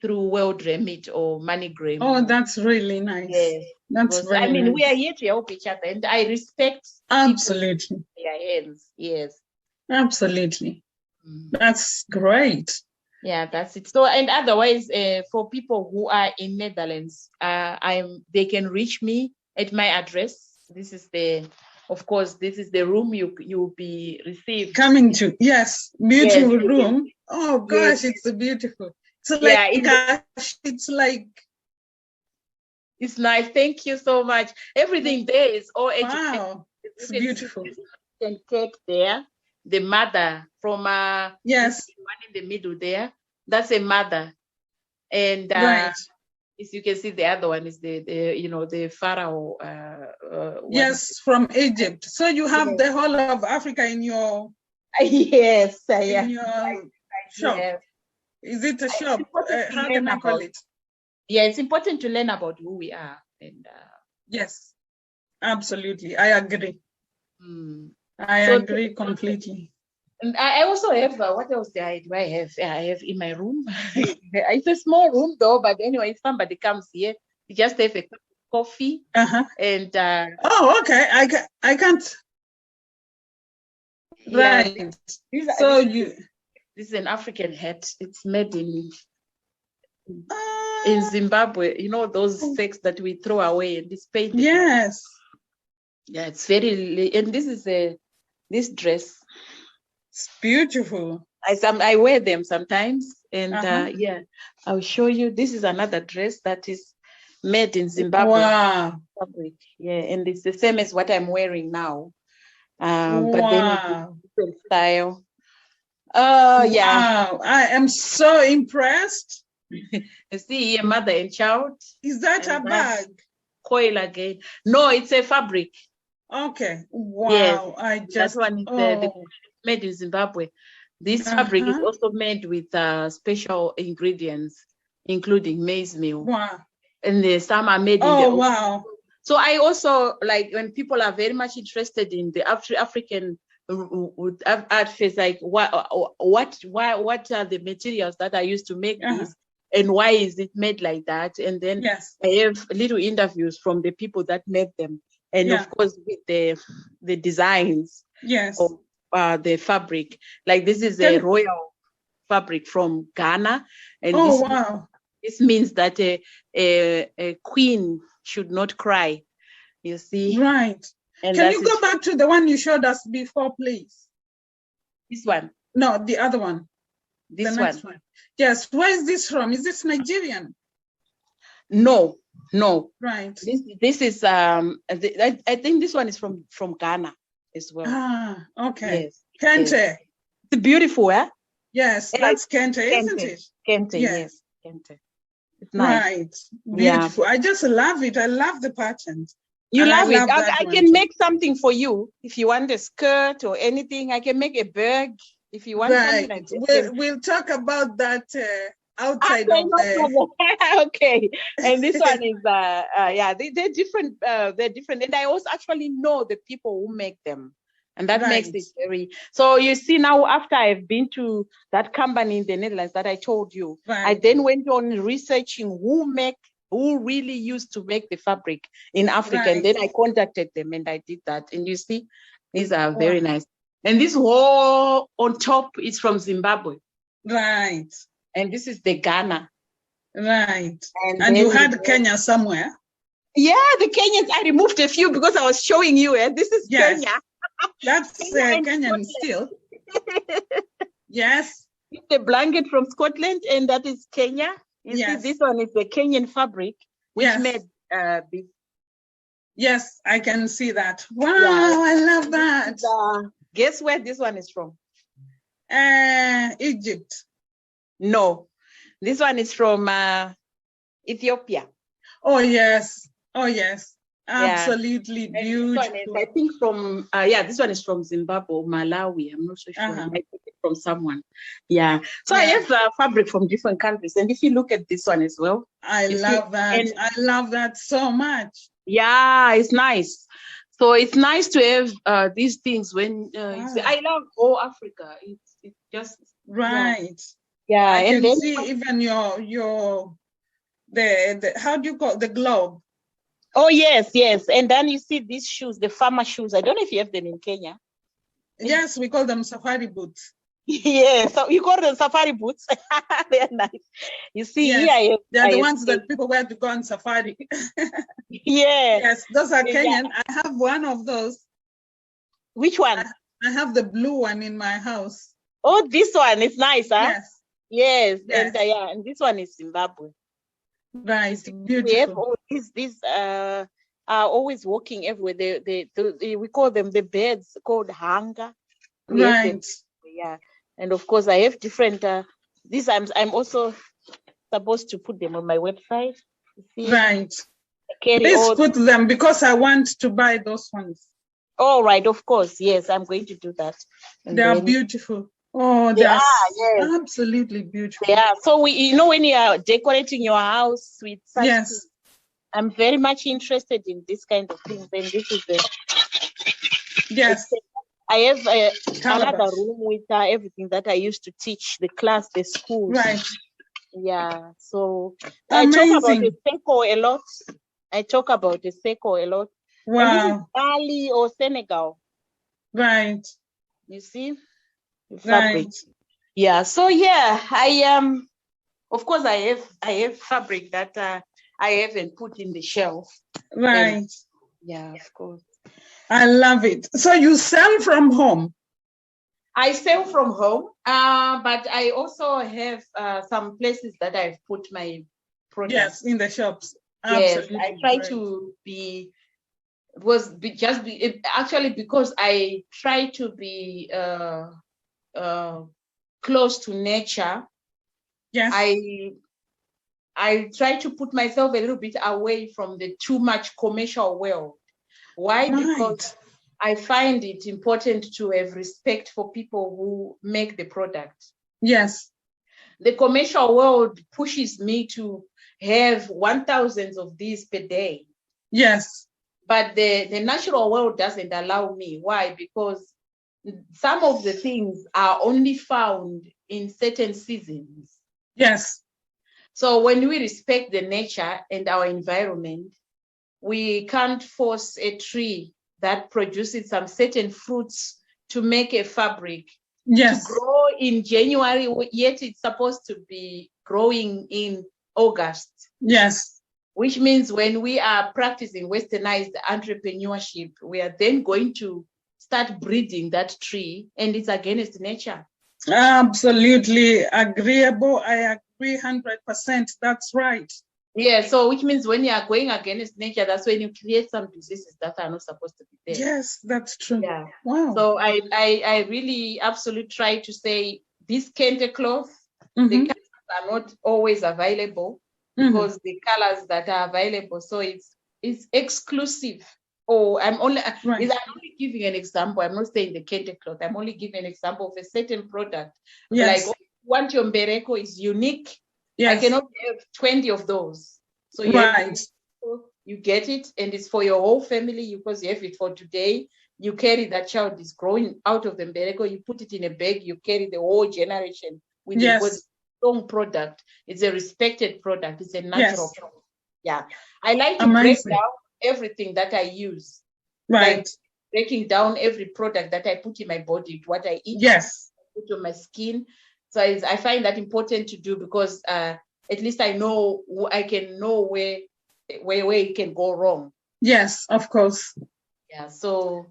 through World Remit or MoneyGram. Oh, that's really nice. Yes. That's very nice. We are here to help each other, and I respect absolutely their hands. Yes. Absolutely. That's great. Yeah, that's it. So, and otherwise, for people who are in Netherlands, they can reach me at my address. This is the room you'll be received. Coming to, beautiful room. Oh gosh, it's beautiful. So it's nice. Thank you so much. Everything there is all educated. Wow, it's beautiful. And cake there. The mother from one in the middle there. That's a mother, and as you can see, the other one is the pharaoh. From Egypt. So you have the whole of Africa in your in your shop. Yes. Is it a shop? How can I call it? Yeah, it's important to learn about who we are. And yes, absolutely, I agree. I agree completely. And I also have, what else do I have? I have in my room. It's a small room though, but anyway, if somebody comes here, you just have a cup of coffee. And okay, I can't. Right. This is an African hat. It's made in Zimbabwe. You know those sacks that we throw away and it's painted. Yes. Yeah, it's very, and this is this dress. It's beautiful. I wear them sometimes, and Uh-huh. I'll show you. This is another dress that is made in Zimbabwe Wow. fabric. Yeah, and it's the same as what I'm wearing now, but then it's a Wow. different style. Yeah. Wow. I am so impressed. You see here, mother and child. Is that a And that bag? coil again. No, it's a fabric. Okay. Yes, Wow. I that just, one is the oh. made in Zimbabwe. This fabric is Uh-huh. also made with special ingredients, including maize meal. Wow. And some are made in the Oh, ocean. wow. So I also like when people are very much interested in the African art face, like what are the materials that are used to make this, and why is it made like that? And then Yes. I have little interviews from the people that made them, and of course with the designs Yes. of the fabric. Like this is a royal fabric from Ghana, and this means that a queen should not cry. You see, right? And can you go back to the one you showed us before, please? This one? No, the other one. This the next one. Yes. Where is this from? Is this Nigerian? No. Right. This is I think this one is from Ghana as well. Ah, okay. Yes. Kente. Yes. It's beautiful, eh? Yes, that's Kente, isn't it? Kente, yes. Kente. It's nice. Right. Beautiful. Yeah. I just love it. I love the pattern. You love it. I can make something for you if you want a skirt or anything. I can make a bag if you want something like that. We'll talk about that outside of the... Okay. And this one is they're different. They're different. And I also actually know the people who make them. And that makes it very... So you see now, after I've been to that company in the Netherlands that I told you, I then went on researching who really used to make the fabric in Africa. And then I contacted them and I did that. And you see, these are very nice. And this whole on top is from Zimbabwe. Right. And this is the Ghana. Right. And you had Kenya somewhere? Yeah, the Kenyans, I removed a few because I was showing you. This is Kenya. That's Kenyan still. Yes. The blanket from Scotland, and that is Kenya. You see, this one is the Kenyan fabric, which made this. Yes, I can see that. Wow, I love that. Guess where this one is from? Egypt. No, this one is from Ethiopia. Oh, yes. Oh, yes. Absolutely beautiful. I think from this one is from Zimbabwe or Malawi. I'm not so sure. I think it's from someone. Yeah. So I have fabric from different countries, and if you look at this one as well, I love that. I love that so much. Yeah, it's nice. So it's nice to have these things when you say, I love all Africa. It's just right. Yeah, I can see even your the how do you call the globe? Oh, yes. And then you see these shoes, the farmer shoes. I don't know if you have them in Kenya. Yes, we call them safari boots. Yeah, so you call them safari boots. They're nice. You see, here they're the ones that people wear to go on safari. Yes, those are Kenyan. I have one of those. Which one? I have the blue one in my house. Oh, this one is nice, huh? Yes. And this one is Zimbabwe. Right, beautiful. We have all these are always walking everywhere. We call them the birds called hunger. Right. Yeah, and of course I have different. These I'm also supposed to put them on my website. Right. Please put them because I want to buy those ones. All right, of course, yes, I'm going to do that. They are beautiful. Oh, they are absolutely beautiful. Yeah. So when you are decorating your house with such things, I'm very much interested in this kind of things. And this is I have another room with everything that I used to teach the class, the schools. Right. Yeah. So I talk about the seko a lot. Wow. And this is Mali or Senegal. Right. You see? Fabric. Yeah. So I of course I have fabric that I haven't put in the shelf. Right. And, of course. I love it. So you sell from home? I sell from home, but I also have some places that I've put my products. Yes, in the shops. Yes, Absolutely. I try Great. to actually because I try to be close to nature. Yes. I try to put myself a little bit away from the too much commercial world. Why? Right. Because I find it important to have respect for people who make the product. Yes. The commercial world pushes me to have 1,000 of these per day. Yes. But the natural world doesn't allow me. Why? Because some of the things are only found in certain seasons. Yes. So when we respect the nature and our environment, we can't force a tree that produces some certain fruits to make a fabric Yes. to grow in January, yet it's supposed to be growing in August. Yes. Which means when we are practicing westernized entrepreneurship, we are then going to start breeding that tree, and it's against nature. Absolutely agreeable. I agree 100%. That's right. Yeah, so which means when you are going against nature, that's when you create some diseases that are not supposed to be there. Yes, that's true. Yeah. Wow. So I really absolutely try to say this kente cloth, Mm-hmm. the colors are not always available because the colors that are available, so it's exclusive. Oh, I'm only giving an example. I'm not saying the kente cloth. I'm only giving an example of a certain product. Yes. Like, want your mbereko is unique. Yes. I cannot have 20 of those. So you get it, and it's for your whole family because you have it for today. You carry that child is growing out of the mbereko, you put it in a bag, you carry the whole generation with it because it's a strong product. It's a respected product. It's a natural product. Yeah. I like to break down everything that I use. Right. Like breaking down every product that I put in my body, what I eat, yes, put on my skin. So I find that important to do because at least I know, I can know where it can go wrong. Yes, of course. Yeah, so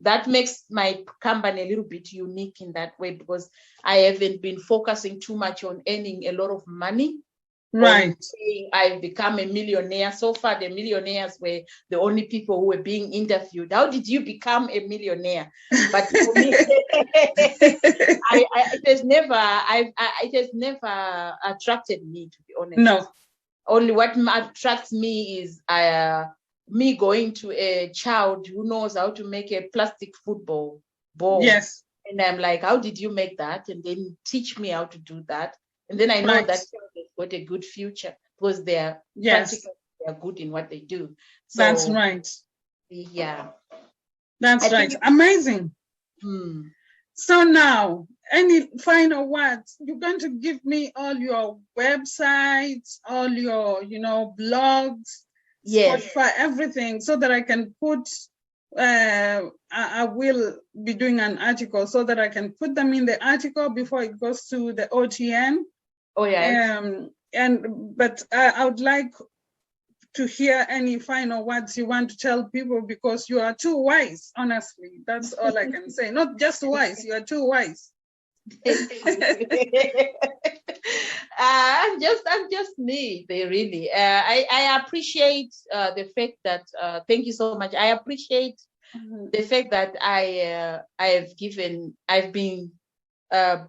that makes my company a little bit unique in that way because I haven't been focusing too much on earning a lot of money. Right. I've become a millionaire. So far, the millionaires were the only people who were being interviewed. How did you become a millionaire? But for me, it has never attracted me, to be honest. No. Only what attracts me is me going to a child who knows how to make a plastic football ball. Yes. And I'm like, how did you make that? And then teach me how to do that. And then I know that child has got a good future because they are practical, they are good in what they do. So, that's right. Yeah. That's right. Amazing. So now, any final words? You're going to give me all your websites, all your, blogs, Spotify, everything, so that I can put, I will be doing an article so that I can put them in the article before it goes to the OTN. Oh, yeah. But I would like to hear any final words you want to tell people because you are too wise, honestly. That's all I can say. Not just wise, you are too wise. I'm just me, really. I appreciate the fact that, thank you so much. I appreciate the fact that I've been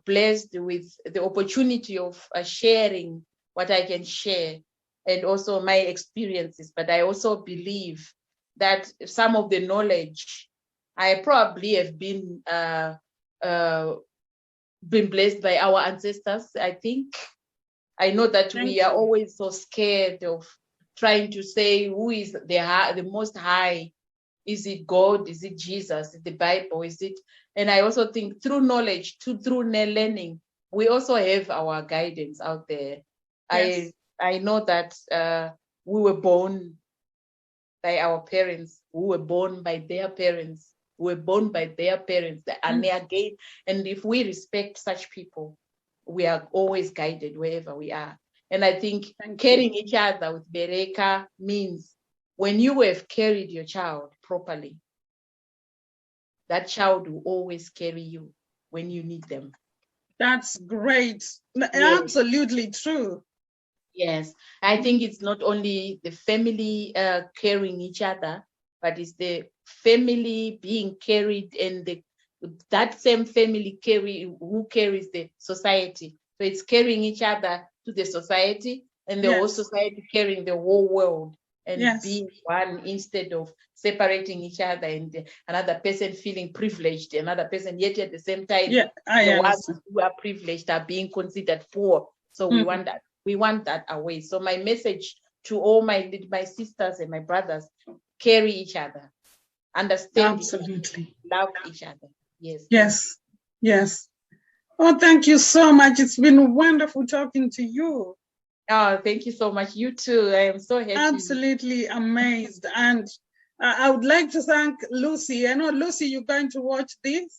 blessed with the opportunity of sharing what I can share and also my experiences. But I also believe that some of the knowledge I probably have been blessed by our ancestors. I think I know that we are always so scared of trying to say who is the most high. Is it God? Is it Jesus? Is it the Bible? Is it? And I also think through knowledge, through learning, we also have our guidance out there. Yes. I know that we were born by our parents, we were born by their parents, we were born by their parents, and again. And if we respect such people, we are always guided wherever we are. And I think carrying each other with Bereka means when you have carried your child properly, that child will always carry you when you need them. That's great. Yes. Absolutely true. Yes, I think it's not only the family carrying each other, but it's the family being carried, and that same family who carries the society. So it's carrying each other to the society, and the whole society carrying the whole world, and being one, instead of separating each other and another person feeling privileged, another person, yet at the same time, the ones who are privileged are being considered poor. So we want that. We want that away. So my message to all my sisters and my brothers: carry each other, understand absolutely, each other, love each other. Yes. Yes. Yes. Oh, thank you so much. It's been wonderful talking to you. Oh, thank you so much. You too. I am so happy. Absolutely amazed. And I would like to thank Lucy. I know, Lucy, you're going to watch this.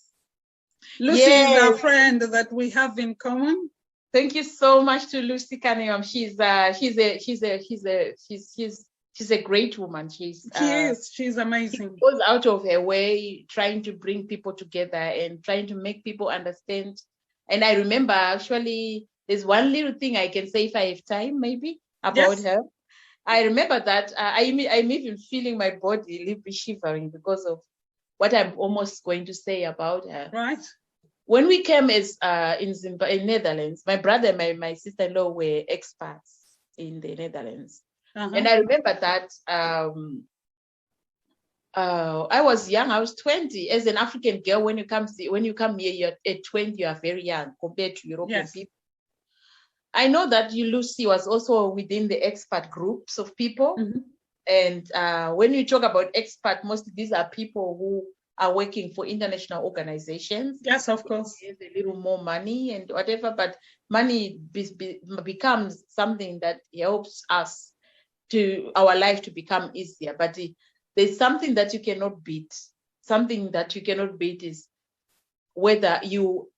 Lucy is our friend that we have in common. Thank you so much to Lucy Kanium. She's a great woman. She's amazing. She goes out of her way trying to bring people together and trying to make people understand. And I remember, actually, there's one little thing I can say if I have time, maybe, about her. I remember that I'm even feeling my body a little bit shivering because of what I'm almost going to say about her. Right. When we came as in Netherlands, my brother and my sister-in-law were expats in the Netherlands. And I remember that I was young. I was 20. As an African girl, when you come here, you're at 20, you are very young compared to European people. I know that Lucy was also within the expat groups of people. And when you talk about expat, most of these are people who are working for international organizations. Yes, of course. There's a little more money and whatever, but money becomes something that helps us to our life to become easier. But there's something that you cannot beat. Something that you cannot beat is whether you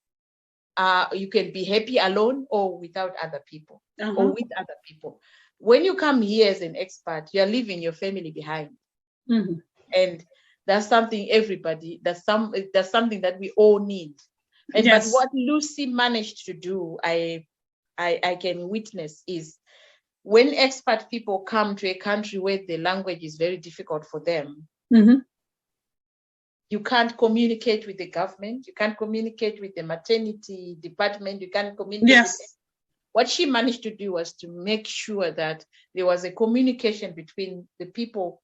can be happy alone or without other people, or with other people. When you come here as an expat, you're leaving your family behind. And that's something that's something that we all need. And but what Lucy managed to do, I can witness, is when expat people come to a country where the language is very difficult for them, you can't communicate with the government, you can't communicate with the maternity department, you can't communicate with them. What she managed to do was to make sure that there was a communication between the people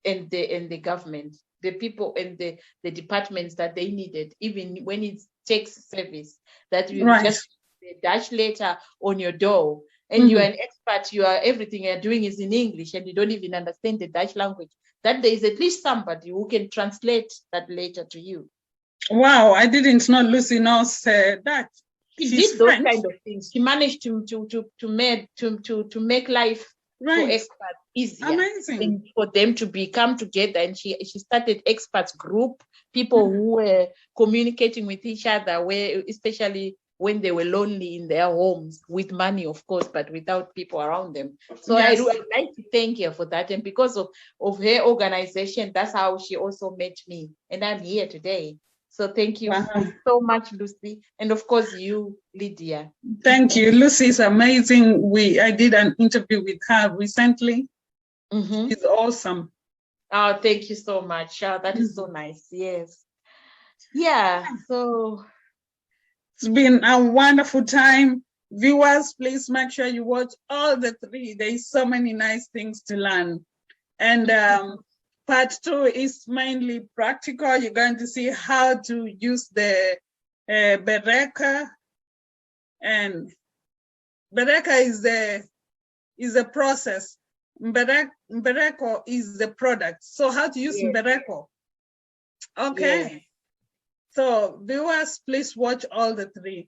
and the government, the people and the departments that they needed, even when it takes service, that you just the Dutch letter on your door, and you are an expert, everything you're doing is in English, and you don't even understand the Dutch language, that there is at least somebody who can translate that letter to you. Wow, I didn't know Lucy knows that. She did those kind of things. She managed to make life for experts easier. Amazing. And for them to come together. And she started experts group, people who were communicating with each other, especially when they were lonely in their homes, with money, of course, but without people around them. So I'd like to thank her for that. And because of her organization, that's how she also met me. And I'm here today. So thank you so much, Lucy. And of course, you, Lydia. Thank you. Lucy is amazing. I did an interview with her recently. She's awesome. Oh, thank you so much. That is so nice. Yes. Yeah. So it's been a wonderful time. Viewers, please make sure you watch all the 3. There's so many nice things to learn. And part 2 is mainly practical. You're going to see how to use the Bereka. And Bereka is a process. Mbereko is the product. So how to use mbereko? Okay. So viewers, please watch all the 3.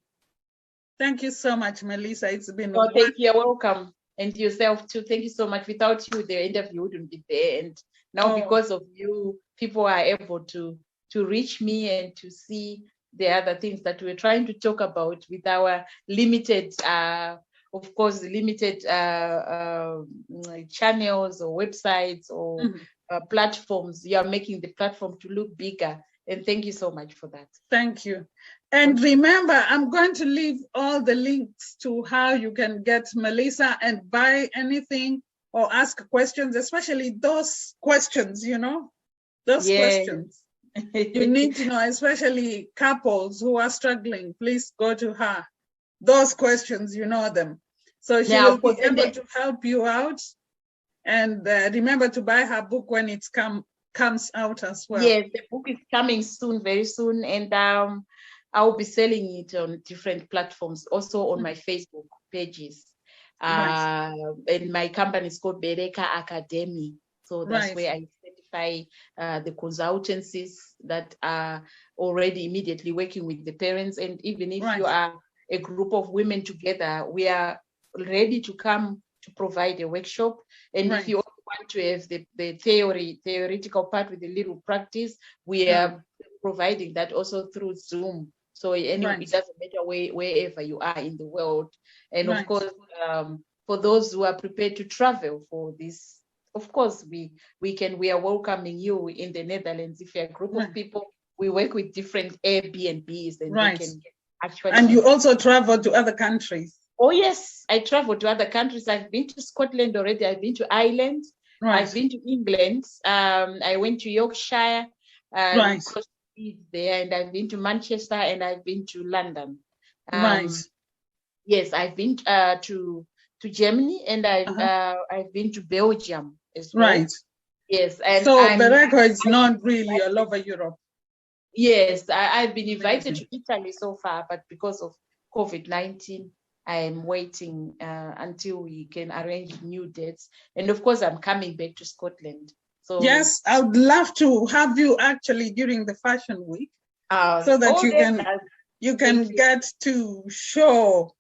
Thank you so much, Melissa. It's been thank you. You're welcome. And yourself too. Thank you so much. Without you, the interview wouldn't be there. And now because of you, people are able to reach me and to see the other things that we're trying to talk about with our limited, of course, limited channels or websites or platforms. You are making the platform to look bigger And thank you so much for that. Thank you. And remember, I'm going to leave all the links to how you can get Melissa and buy anything or ask questions, especially those questions, you know, those questions. You need to know, especially couples who are struggling, please go to her. Those questions, you know them. So she will be able to help you out. And remember to buy her book when it comes out as well. Yes, the book is coming soon, very soon. And I'll be selling it on different platforms, also on my Facebook pages. Right. And my company is called Bereka Academy. So that's where I certify the consultancies that are already immediately working with the parents. And even if you are a group of women together, we are ready to come to provide a workshop. And if you want to have the theoretical part with a little practice, we are providing that also through Zoom. So anyway, it doesn't matter wherever you are in the world. And of course, for those who are prepared to travel for this, of course, we are welcoming you in the Netherlands. If you're a group of people, we work with different Airbnbs and they can actually. And you also travel to other countries. Oh yes, I travel to other countries. I've been to Scotland already. I've been to Ireland. I've been to England. I went to Yorkshire. There, and I've been to Manchester and I've been to London. Yes, I've been to Germany and I've been to Belgium as well. Yes, and so Bereka is not really all over Europe. Yes, I've been invited to Italy so far, but because of COVID-19, I'm waiting until we can arrange new dates. And of course, I'm coming back to Scotland. So yes, I would love to have you actually during the Fashion Week, so that you can get to show,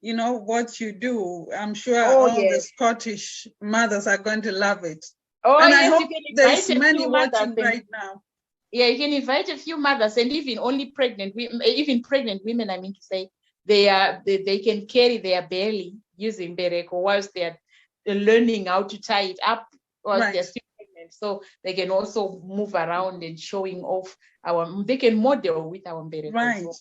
you know, what you do. I'm sure all the Scottish mothers are going to love it. Oh, and yes, I hope there's many watching right now. Yeah, you can invite a few mothers, and even only pregnant women, I mean to say, they can carry their belly using mbereko whilst they are learning how to tie it up whilst they're still pregnant. So they can also move around and showing off they can model with our mbereko.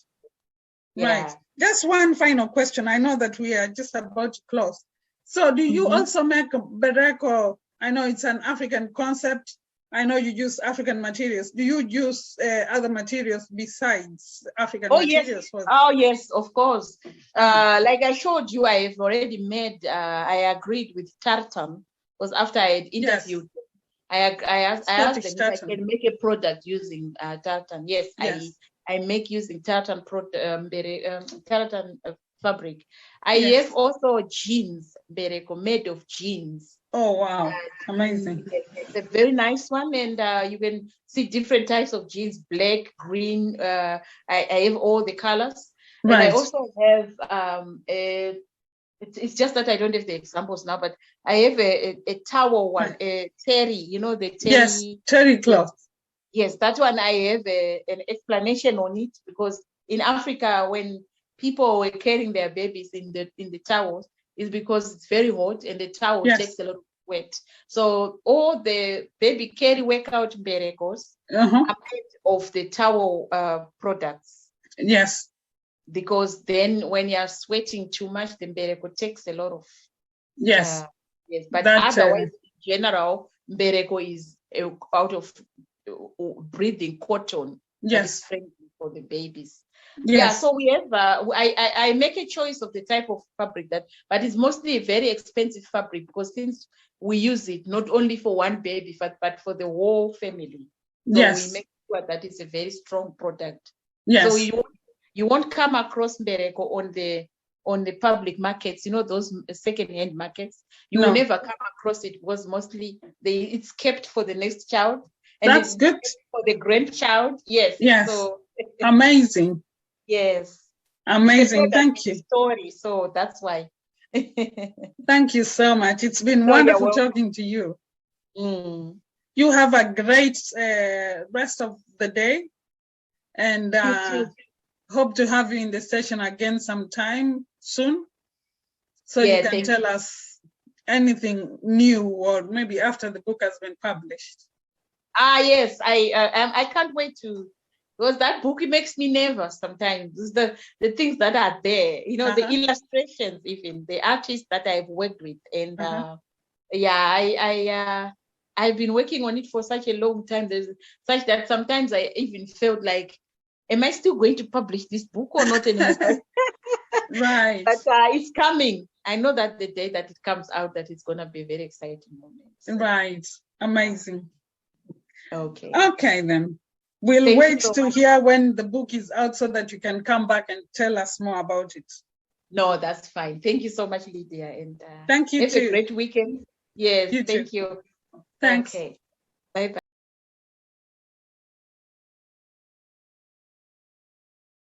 Right. Just one final question. I know that we are just about to close. So do you also make mbereko? I know it's an African concept. I know you use African materials. Do you use other materials besides African materials? Yes. Oh, yes, of course. Like I showed you, I have already made, I agreed with tartan, because after I had interviewed them, I asked them if I can make a product using tartan. Yes, I make using tartan fabric. I have also jeans, mbereko, made of jeans. Oh, wow. Amazing. It's a very nice one. And you can see different types of jeans, black, green. I have all the colors. And I also have, it's just that I don't have the examples now, but I have a towel one, a terry, you know, the terry. Yes, terry cloth. Yes, that one I have an explanation on it, because in Africa, when people were carrying their babies in the towels, is because it's very hot and the towel takes a lot of wet. So all the baby carry workout mberekos are made of the towel products. Yes. Because then when you are sweating too much, the mbereko takes a lot of. Yes. But otherwise, in general, mbereko is out of breathing cotton. Yes. Friendly for the babies. Yes. Yeah, so we have, I make a choice of the type of fabric but it's mostly a very expensive fabric, because since we use it not only for one baby, but for the whole family. So we make sure that it's a very strong product. Yes. So you won't come across mbereko on the public markets, you know, those second-hand markets. You will never come across it, because mostly it's kept for the next child. And that's good. For the grandchild. Yes. Yes. So, amazing. Yes. Amazing. Thank you. Story, so that's why. Thank you so much. It's been wonderful talking to you. You have a great rest of the day, and hope to have you in the session again sometime soon, so you can tell us anything new, or maybe after the book has been published. Yes, I can't wait to, because that book, it makes me nervous sometimes. It's the things that are there, you know, the illustrations, even the artists that I've worked with, and I've been working on it for such a long time. There's such that sometimes I even felt like, am I still going to publish this book or not anymore? Right. But it's coming. I know that the day that it comes out, that it's going to be a very exciting moment. So. Right. Amazing. Okay. Okay, then. We'll wait to hear when the book is out so that you can come back and tell us more about it. No, that's fine. Thank you so much, Lydia. And thank you have too. a great weekend. Yes, You thank too. you. Thanks. Okay. Bye-bye.